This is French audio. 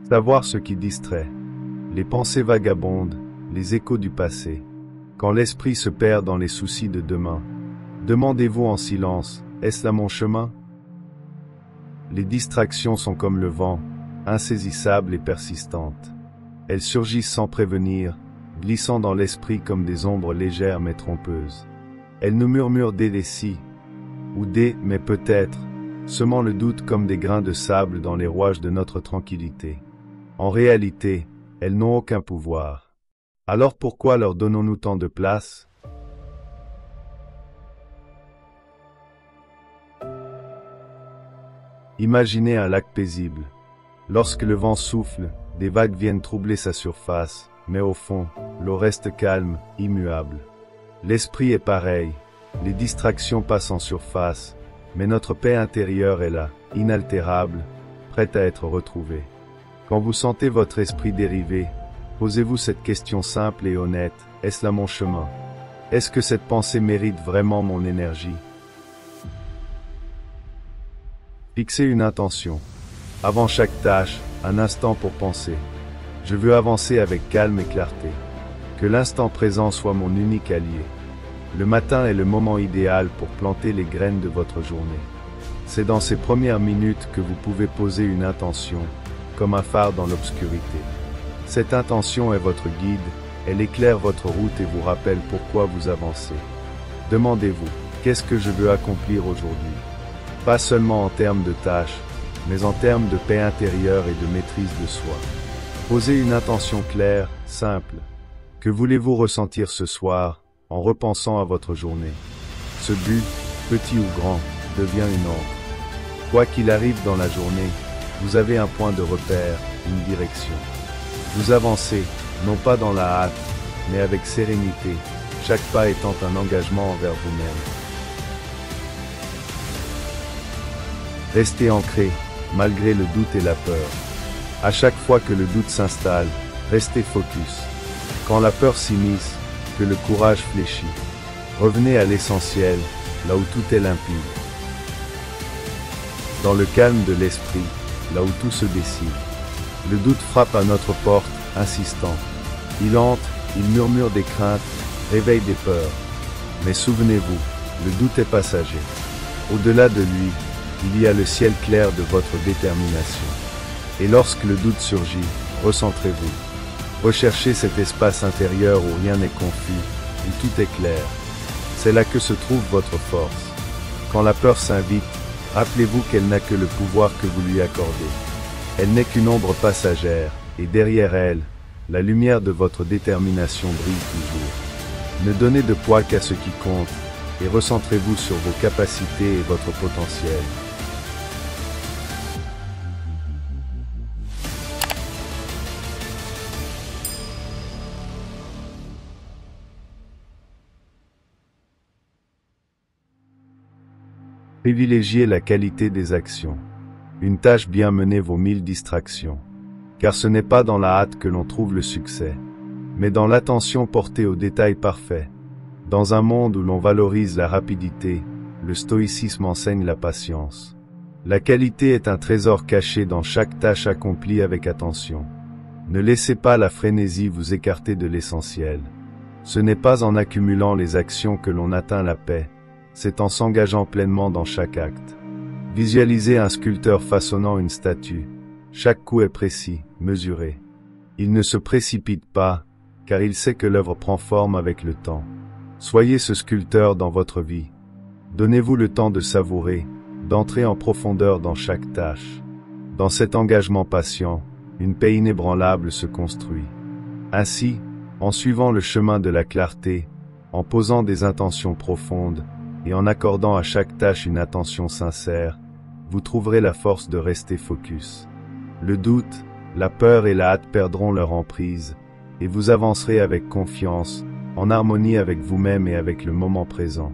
Savoir ce qui distrait. Les pensées vagabondes, les échos du passé. Quand l'esprit se perd dans les soucis de demain, demandez-vous en silence, est-ce là mon chemin? Les distractions sont comme le vent, insaisissables et persistantes. Elles surgissent sans prévenir, glissant dans l'esprit comme des ombres légères mais trompeuses. Elles nous murmurent des si, ou des mais peut-être, semant le doute comme des grains de sable dans les rouages de notre tranquillité. En réalité, elles n'ont aucun pouvoir. Alors pourquoi leur donnons-nous tant de place? Imaginez un lac paisible. Lorsque le vent souffle, des vagues viennent troubler sa surface, mais au fond, l'eau reste calme, immuable. L'esprit est pareil, les distractions passent en surface, mais notre paix intérieure est là, inaltérable, prête à être retrouvée. Quand vous sentez votre esprit dériver, posez-vous cette question simple et honnête, est-ce là mon chemin? Est-ce que cette pensée mérite vraiment mon énergie? Fixez une intention. Avant chaque tâche, un instant pour penser. Je veux avancer avec calme et clarté. Que l'instant présent soit mon unique allié. Le matin est le moment idéal pour planter les graines de votre journée. C'est dans ces premières minutes que vous pouvez poser une intention, comme un phare dans l'obscurité. Cette intention est votre guide, elle éclaire votre route et vous rappelle pourquoi vous avancez. Demandez-vous, qu'est-ce que je veux accomplir aujourd'hui? Pas seulement en termes de tâches, mais en termes de paix intérieure et de maîtrise de soi. Posez une intention claire, simple. Que voulez-vous ressentir ce soir, en repensant à votre journée? Ce but, petit ou grand, devient une ordre. Quoi qu'il arrive dans la journée, vous avez un point de repère, une direction. Vous avancez, non pas dans la hâte, mais avec sérénité, chaque pas étant un engagement envers vous-même. Restez ancré, malgré le doute et la peur. À chaque fois que le doute s'installe, restez focus. Quand la peur s'immisce, que le courage fléchit. Revenez à l'essentiel, là où tout est limpide. Dans le calme de l'esprit, là où tout se décide. Le doute frappe à notre porte, insistant. Il entre, il murmure des craintes, réveille des peurs. Mais souvenez-vous, le doute est passager. Au-delà de lui, il y a le ciel clair de votre détermination. Et lorsque le doute surgit, recentrez-vous. Recherchez cet espace intérieur où rien n'est confus, où tout est clair. C'est là que se trouve votre force. Quand la peur s'invite, rappelez-vous qu'elle n'a que le pouvoir que vous lui accordez. Elle n'est qu'une ombre passagère, et derrière elle, la lumière de votre détermination brille toujours. Ne donnez de poids qu'à ce qui compte, et recentrez-vous sur vos capacités et votre potentiel. Privilégiez la qualité des actions. Une tâche bien menée vaut 1000 distractions. Car ce n'est pas dans la hâte que l'on trouve le succès, mais dans l'attention portée aux détails parfaits. Dans un monde où l'on valorise la rapidité, le stoïcisme enseigne la patience. La qualité est un trésor caché dans chaque tâche accomplie avec attention. Ne laissez pas la frénésie vous écarter de l'essentiel. Ce n'est pas en accumulant les actions que l'on atteint la paix, c'est en s'engageant pleinement dans chaque acte. Visualisez un sculpteur façonnant une statue. Chaque coup est précis, mesuré. Il ne se précipite pas, car il sait que l'œuvre prend forme avec le temps. Soyez ce sculpteur dans votre vie. Donnez-vous le temps de savourer, d'entrer en profondeur dans chaque tâche. Dans cet engagement patient, une paix inébranlable se construit. Ainsi, en suivant le chemin de la clarté, en posant des intentions profondes, et en accordant à chaque tâche une attention sincère, vous trouverez la force de rester focus. Le doute, la peur et la hâte perdront leur emprise, et vous avancerez avec confiance, en harmonie avec vous-même et avec le moment présent.